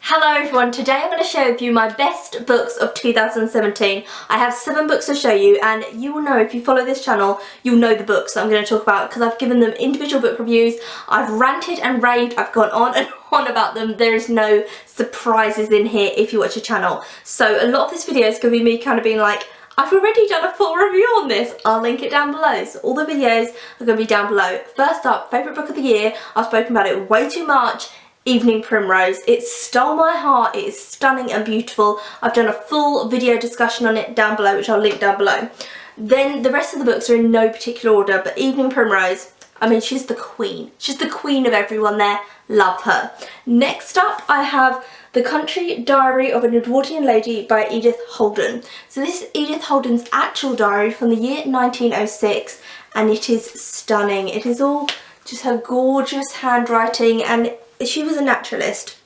Hello everyone, today I'm going to share with you my best books of 2017. I have 7 books to show you, and you will know, if you follow this channel, you'll know the books that I'm going to talk about because I've given them individual book reviews, I've ranted and raved, I've gone on and on about them. There is no surprises in here if you watch the channel. So a lot of this video is going to be me kind of being like, I've already done a full review on this. I'll link it down below. So all the videos are going to be down below. First up, favourite book of the year. I've spoken about it way too much. Evening Primrose. It stole my heart. It is stunning and beautiful. I've done a full video discussion on it down below, which I'll link down below. Then the rest of the books are in no particular order, but Evening Primrose, I mean, she's the queen. She's the queen of everyone there. Love her. Next up, I have The Country Diary of an Edwardian Lady by Edith Holden. So this is Edith Holden's actual diary from the year 1906, and it is stunning. It is all just her gorgeous handwriting, and she was a naturalist,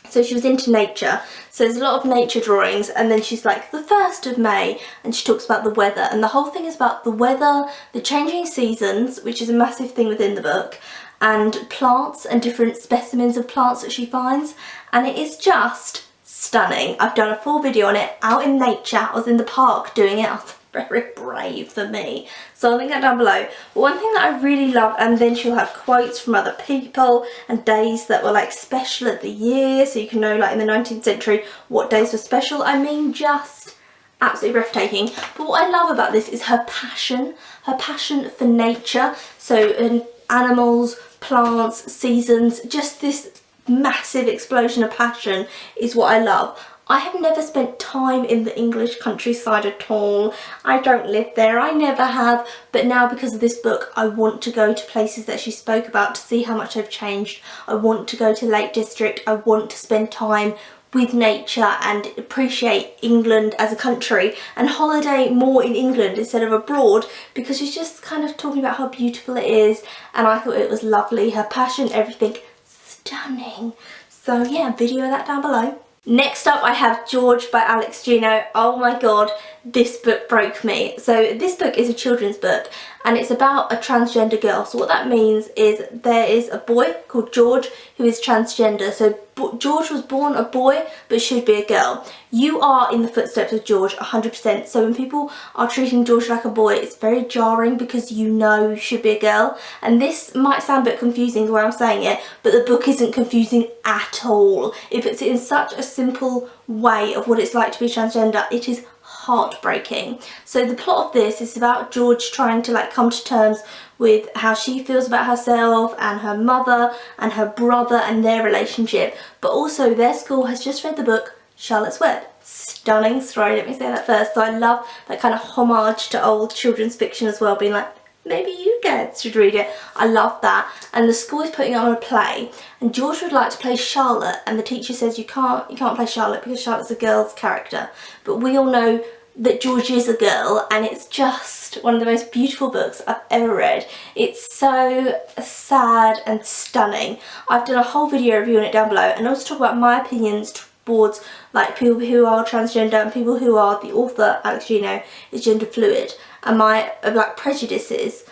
so she was into nature, so there's a lot of nature drawings, and then she's like the 1st of May and she talks about the weather, and the whole thing is about the weather, the changing seasons, which is a massive thing within the book, and plants and different specimens of plants that she finds, and it is just stunning. I've done a full video on it out in nature. I was in the park doing it. I was very brave for me, so I'll link that down below. But one thing that I really love, and then she'll have quotes from other people and days that were like special at the year, so you can know like in the 19th century what days were special. I mean, just absolutely breathtaking. But what I love about this is her passion for nature, so animals, plants, seasons, just this massive explosion of passion is what I love. I have never spent time in the English countryside at all. I don't live there, I never have, but now because of this book I want to go to places that she spoke about to see how much they've changed. I want to go to Lake District, I want to spend time with nature and appreciate England as a country and holiday more in England instead of abroad, because she's just kind of talking about how beautiful it is, and I thought it was lovely. Her passion, everything, stunning. So yeah, video of that down below. Next up I have George by Alex Gino. Oh my god, this book broke me. So this book is a children's book and it's about a transgender girl. So what that means is there is a boy called George who is transgender. So George was born a boy but should be a girl. You are in the footsteps of George 100%. So when people are treating George like a boy, it's very jarring because you know you should be a girl. And this might sound a bit confusing the way I'm saying it, but the book isn't confusing at all. It puts it in such a simple way of what it's like to be transgender. It is heartbreaking. So the plot of this is about George trying to like come to terms with how she feels about herself and her mother and her brother and their relationship, but also their school has just read the book Charlotte's Web. Stunning story, let me say that first. So I love that kind of homage to old children's fiction as well, being like, maybe you guys should read it. I love that. And the school is putting on a play and George would like to play Charlotte, and the teacher says you can't play Charlotte because Charlotte's a girl's character. But we all know that George is a girl, and it's just one of the most beautiful books I've ever read. It's so sad and stunning. I've done a whole video review on it down below, and also talk about my opinions towards like people who are transgender and people who are, the author Alex Gino is gender fluid, and my like prejudices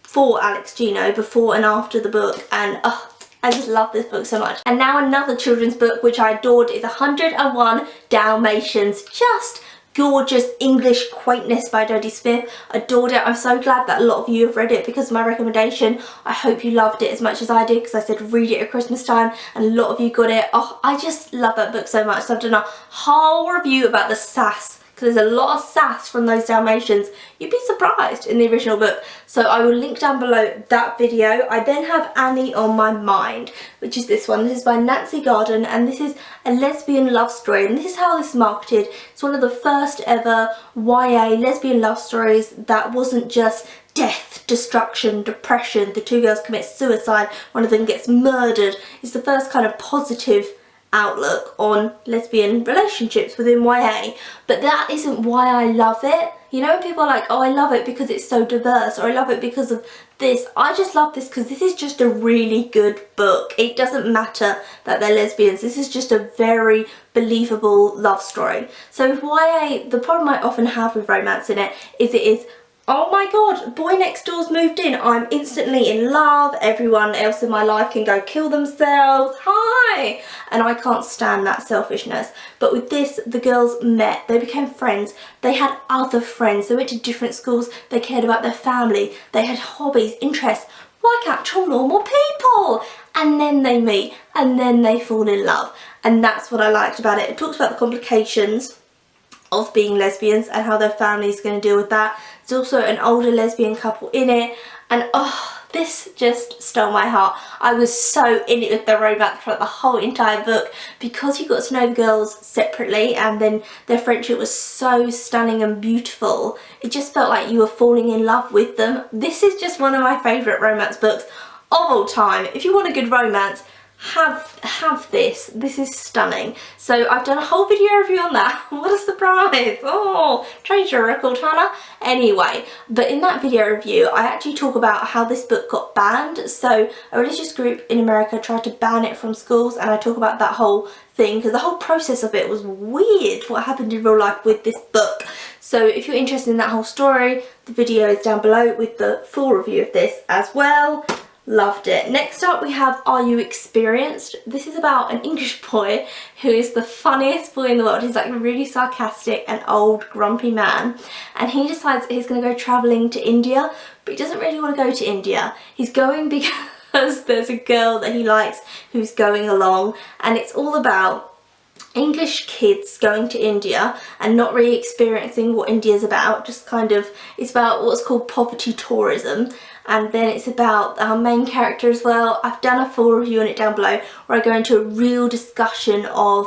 for Alex Gino before and after the book, and I just love this book so much. And now another children's book which I adored is 101 Dalmatians. Just gorgeous English quaintness by Dodie. Adored it. I'm so glad that a lot of you have read it because of my recommendation. I hope you loved it as much as I did, because I said read it at Christmas time and a lot of you got it. Oh, I just love that book so much. So I've done a whole review about the sass, because there's a lot of sass from those Dalmatians. You'd be surprised in the original book. So I will link down below that video. I then have Annie on My Mind, which is this one. This is by Nancy Garden, and this is a lesbian love story, and this is how this is marketed. It's one of the first ever YA lesbian love stories that wasn't just death, destruction, depression, the 2 girls commit suicide, one of them gets murdered. It's the first kind of positive outlook on lesbian relationships within YA, but that isn't why I love it. You know, when people are like, oh, I love it because it's so diverse, or I love it because of this. I just love this because this is just a really good book. It doesn't matter that they're lesbians. This is just a very believable love story. So with YA, the problem I often have with romance in it is oh my god, boy next door's moved in. I'm instantly in love. Everyone else in my life can go kill themselves. Hi! And I can't stand that selfishness. But with this, the girls met. They became friends. They had other friends. They went to different schools. They cared about their family. They had hobbies, interests, like actual normal people. And then they meet. And then they fall in love. And that's what I liked about it. It talks about the complications of being lesbians and how their family's going to deal with that. There's also an older lesbian couple in it, and oh, this just stole my heart. I was so in it with the romance throughout the whole entire book, because you got to know the girls separately and then their friendship was so stunning and beautiful. It just felt like you were falling in love with them. This is just one of my favourite romance books of all time. If you want a good romance, have this. This is stunning. So I've done a whole video review on that. What a surprise. Oh, change your record, Hannah. Anyway, but in that video review I actually talk about how this book got banned. So a religious group in America tried to ban it from schools, and I talk about that whole thing because the whole process of it was weird, what happened in real life with this book. So if you're interested in that whole story, the video is down below with the full review of this as well. Loved it. Next up we have Are You Experienced? This is about an English boy who is the funniest boy in the world. He's like a really sarcastic and old grumpy man, and he decides he's going to go travelling to India, but he doesn't really want to go to India. He's going because there's a girl that he likes who's going along, and it's all about English kids going to India and not really experiencing what India's about. Just kind of, it's about what's called poverty tourism. And then it's about our main character as well. I've done a full review on it down below where I go into a real discussion of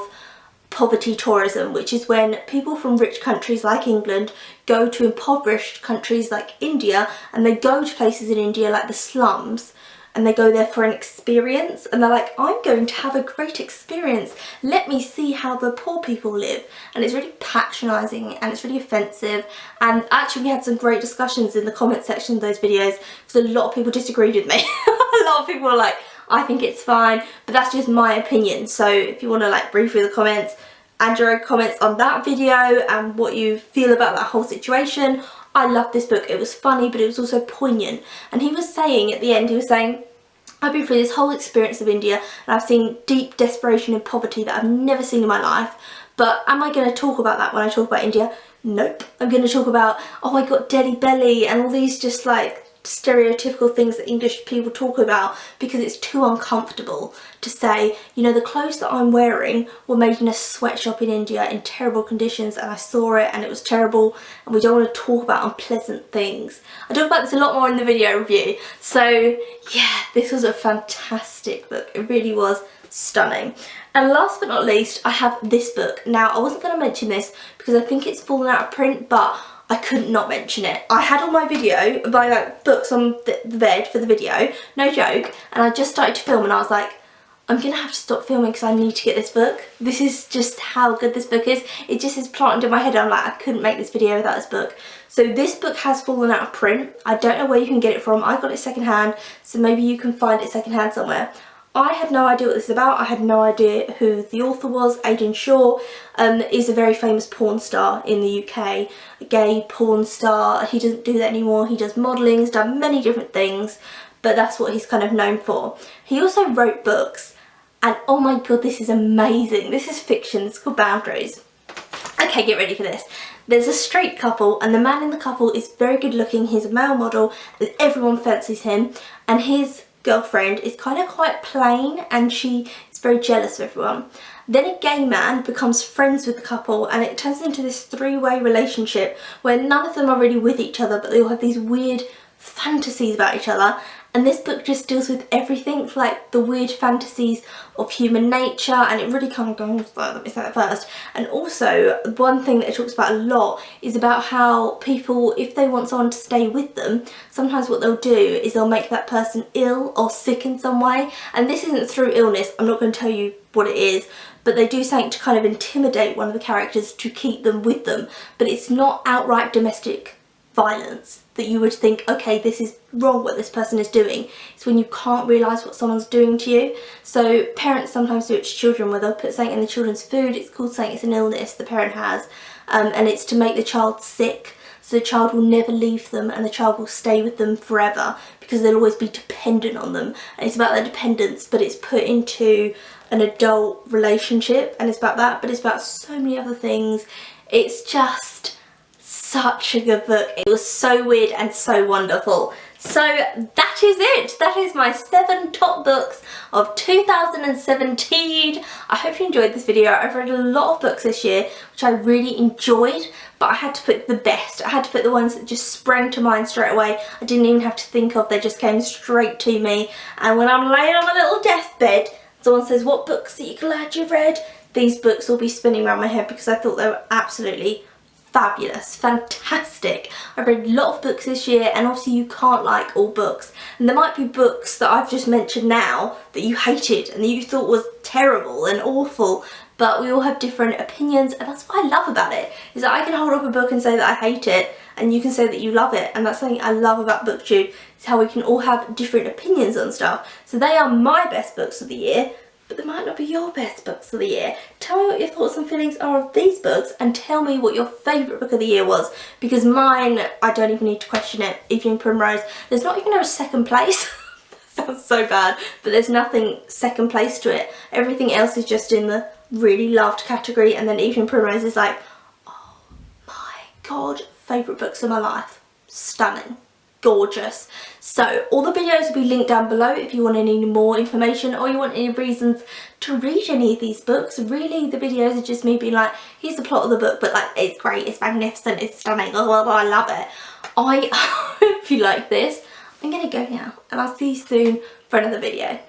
poverty tourism, which is when people from rich countries like England go to impoverished countries like India, and they go to places in India like the slums, and they go there for an experience, and they're like, I'm going to have a great experience, let me see how the poor people live. And it's really patronising and it's really offensive, and actually we had some great discussions in the comment section of those videos because a lot of people disagreed with me. A lot of people were like, I think it's fine, but that's just my opinion. So if you want to like read through the comments, add your own comments on that video and what you feel about that whole situation. I loved this book. It was funny, but it was also poignant. And he was saying at the end, he was saying, I've been through this whole experience of India and I've seen deep desperation and poverty that I've never seen in my life. But am I going to talk about that when I talk about India? Nope. I'm going to talk about, oh, I got Delhi belly and all these just like stereotypical things that English people talk about, because it's too uncomfortable to say, you know, the clothes that I'm wearing were made in a sweatshop in India in terrible conditions, and I saw it and it was terrible, and we don't want to talk about unpleasant things. I talk about this a lot more in the video review. So yeah, this was a fantastic book. It really was stunning. And last but not least, I have this book. Now, I wasn't going to mention this because I think it's fallen out of print, but I couldn't not mention it. I had on my video, my like books on the bed for the video, no joke, and I just started to film and I was like, I'm gonna have to stop filming because I need to get this book. This is just how good this book is. It just is planted in my head. I'm like, I couldn't make this video without this book. So this book has fallen out of print. I don't know where you can get it from. I got it secondhand, so maybe you can find it secondhand somewhere. I had no idea what this is about. I had no idea who the author was. Aiden is a very famous porn star in the UK, a gay porn star. He doesn't do that anymore. He does modelling, he's done many different things, but that's what he's kind of known for. He also wrote books, and oh my god, this is amazing. This is fiction. It's called Boundaries. Okay, get ready for this. There's a straight couple, and the man in the couple is very good looking. He's a male model and everyone fancies him, and his girlfriend is kind of quite plain and she is very jealous of everyone. Then a gay man becomes friends with the couple, and it turns into this three-way relationship where none of them are really with each other, but they all have these weird fantasies about each other. And this book just deals with everything, like the weird fantasies of human nature, and it really kind of goes, let me say that first. And also, one thing that it talks about a lot is about how people, if they want someone to stay with them, sometimes what they'll do is they'll make that person ill or sick in some way. And this isn't through illness, I'm not going to tell you what it is, but they do something to kind of intimidate one of the characters to keep them with them. But it's not outright domestic violence that you would think, okay, this is wrong what this person is doing. It's when you can't realise what someone's doing to you. So parents sometimes do it to children where they'll put something in the children's food. It's called saying it's an illness the parent has, and it's to make the child sick. so the child will never leave them and the child will stay with them forever because they'll always be dependent on them. And it's about their dependence, but it's put into an adult relationship, and it's about that, but it's about so many other things. It's just such a good book. It was so weird and so wonderful. So that is it. That is my 7 top books of 2017. I hope you enjoyed this video. I've read a lot of books this year, which I really enjoyed, but I had to pick the best. I had to pick the ones that just sprang to mind straight away. I didn't even have to think of, they just came straight to me. And when I'm laying on my little deathbed, someone says, what books are you glad you've read? These books will be spinning around my head because I thought they were absolutely fabulous, fantastic. I've read a lot of books this year, and obviously you can't like all books, and there might be books that I've just mentioned now that you hated and that you thought was terrible and awful, but we all have different opinions, and that's what I love about it, is that I can hold up a book and say that I hate it, and you can say that you love it, and that's something I love about BookTube, is how we can all have different opinions on stuff. So they are my best books of the year, but they might not be your best books of the year. Tell me what your thoughts and feelings are of these books, and tell me what your favourite book of the year was, because mine, I don't even need to question it. Evening Primrose, there's not even a second place. That sounds so bad, but there's nothing second place to it. Everything else is just in the really loved category, and then Evening Primrose is like, oh my god, favourite books of my life. Stunning. Gorgeous. So all the videos will be linked down below if you want any more information or you want any reasons to read any of these books. Really, the videos are just me being like, here's the plot of the book, but like, it's great, it's magnificent, it's stunning, oh, I love it. I hope you like this. I'm gonna go now, and I'll see you soon for another video.